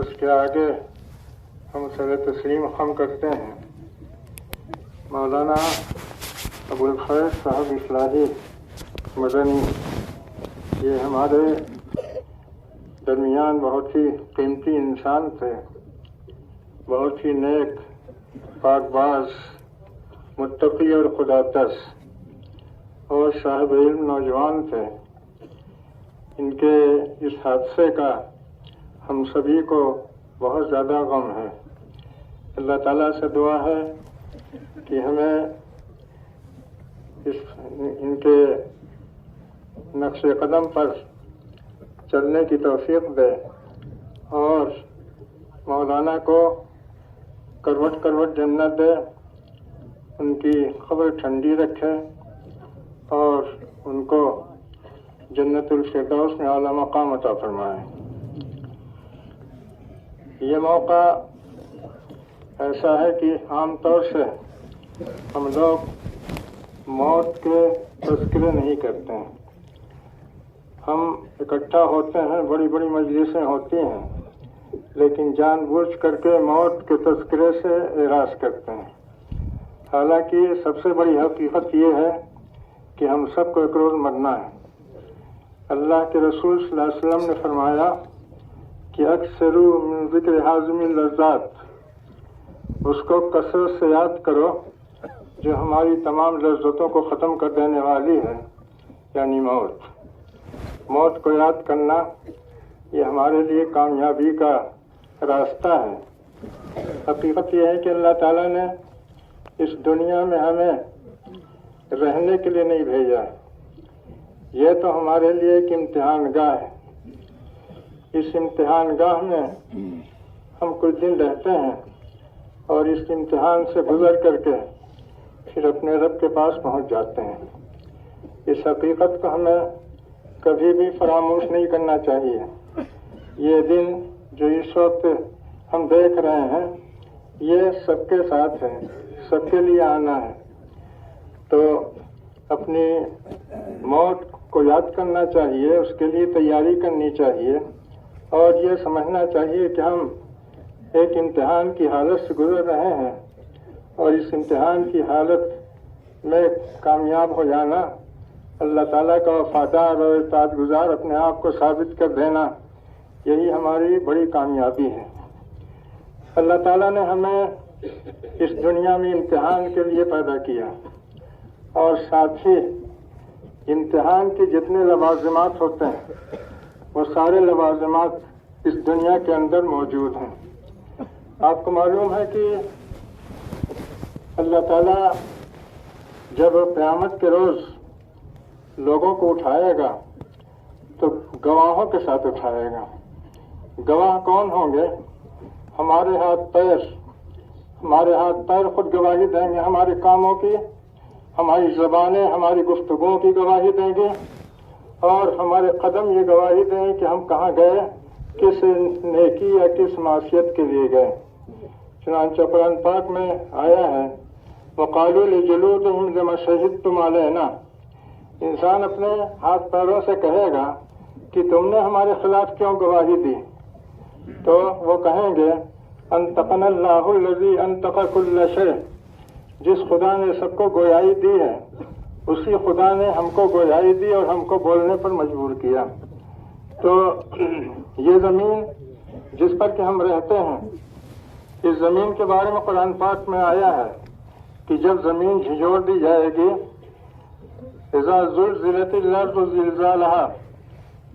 اس کے آگے ہم سر تسلیم خم کرتے ہیں مولانا ابوالخیر صاحب اصلاحی مدنی. یہ ہمارے درمیان بہت ہی قیمتی انسان تھے، بہت ہی نیک، پاک باز، متقی اور خدا ترس اور صاحب علم نوجوان تھے. ان کے اس حادثے کا ہم سبھی کو بہت زیادہ غم ہے. اللہ تعالیٰ سے دعا ہے کہ ہمیں ان کے نقش قدم پر چلنے کی توفیق دے اور مولانا کو کروٹ کروٹ جنت دے، ان کی قبر ٹھنڈی رکھے اور ان کو جنت الفردوس میں اعلیٰ مقام عطا فرمائے. یہ موقع ایسا ہے کہ عام طور سے ہم لوگ موت کے تذکرے نہیں کرتے ہیں. ہم اکٹھا ہوتے ہیں، بڑی بڑی مجلسیں ہوتی ہیں، لیکن جان بوجھ کر کے موت کے تذکرے سے اعراض کرتے ہیں. حالانکہ سب سے بڑی حقیقت یہ ہے کہ ہم سب کو ایک روز مرنا ہے. اللہ کے رسول صلی اللہ علیہ وسلم نے فرمایا کہ اکثر من ذکر حازم اللذات، اس کو کثرت سے یاد کرو جو ہماری تمام لذتوں کو ختم کر دینے والی ہے، یعنی موت. موت کو یاد کرنا یہ ہمارے لیے کامیابی کا راستہ ہے. حقیقت یہ ہے کہ اللہ تعالیٰ نے اس دنیا میں ہمیں رہنے کے لیے نہیں بھیجا ہے. یہ تو ہمارے لیے ایک امتحان گاہ ہے. اس امتحان گاہ میں ہم کچھ دن رہتے ہیں اور اس امتحان سے گزر کر کے پھر اپنے رب کے پاس پہنچ جاتے ہیں. اس حقیقت کو ہمیں کبھی بھی فراموش نہیں کرنا چاہیے. یہ دن جو اس وقت ہم دیکھ رہے ہیں یہ سب کے ساتھ ہے، سب کے لیے آنا ہے. تو اپنی موت کو یاد کرنا چاہیے، اس کے لیے تیاری کرنی چاہیے اور یہ سمجھنا چاہیے کہ ہم ایک امتحان کی حالت سے گزر رہے ہیں اور اس امتحان کی حالت میں کامیاب ہو جانا، اللہ تعالیٰ کا وفادار اور اطاعت گزار اپنے آپ کو ثابت کر دینا، یہی ہماری بڑی کامیابی ہے. اللہ تعالیٰ نے ہمیں اس دنیا میں امتحان کے لیے پیدا کیا اور ساتھ ہی امتحان کے جتنے لوازمات ہوتے ہیں وہ سارے لوازمات اس دنیا کے اندر موجود ہیں. آپ کو معلوم ہے کہ اللہ تعالیٰ جب قیامت کے روز لوگوں کو اٹھائے گا تو گواہوں کے ساتھ اٹھائے گا. گواہ کون ہوں گے؟ ہمارے ہاتھ پیر خود گواہی دیں گے ہمارے کاموں کی، ہماری زبانیں ہماری گفتگوؤں کی گواہی دیں گے اور ہمارے قدم یہ گواہی دیں گے کہ ہم کہاں گئے، کس نیکی یا کس معصیت کے لیے گئے. چنانچہ قرآن پاک میں آیا ہے وَقَالُوا لِجُلُودِهِمْ لِمَ شَهِدتُّمْ عَلَيْنَا. انسان اپنے ہاتھ پیروں سے کہے گا کہ تم نے ہمارے خلاف کیوں گواہی دی؟ تو وہ کہیں گے انطقنا اللہ الذی انطق کل شیء. جس خدا نے سب کو گویائی دی ہے اسی خدا نے ہم کو گویائی دی اور ہم کو بولنے پر مجبور کیا. تو یہ زمین جس پر کہ ہم رہتے ہیں، اس زمین کے بارے میں قرآن پاک میں آیا ہے کہ جب زمین جھنجھوڑ دی جائے گی، اذا زلزلت الارض زلزالها،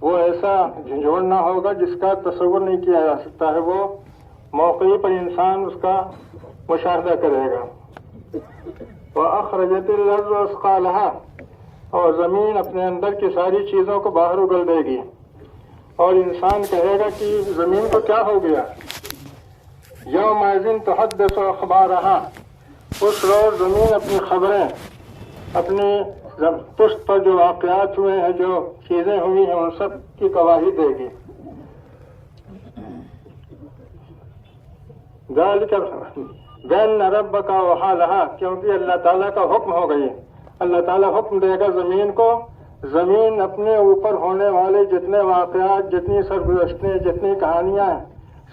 وہ ایسا جھنجھوڑنا ہوگا جس کا تصور نہیں کیا جا سکتا ہے. وہ موقع پر انسان اس کا مشاہدہ کرے گا. وَأَخْرَجَتِ الْأَرْضُ أَثْقَالَهَا، اور زمین اپنے اندر کی ساری چیزوں کو باہر اگل دے گی اور انسان کہے گا کہ زمین کو کیا ہو گیا. یومئذ تحدث اخبارها، اس روز زمین اپنی خبریں، اپنی پشت پر جو واقعات ہوئے ہیں، جو چیزیں ہوئی ہیں، ان سب کی گواہی دے گی. ذالک بین ربک وحالہا، کیونکہ اللہ تعالیٰ کا حکم ہو گئی. اللہ تعالیٰ حکم دے گا زمین کو، زمین اپنے اوپر ہونے والے جتنے واقعات، جتنی سرگزشتیں، جتنی کہانیاں ہیں،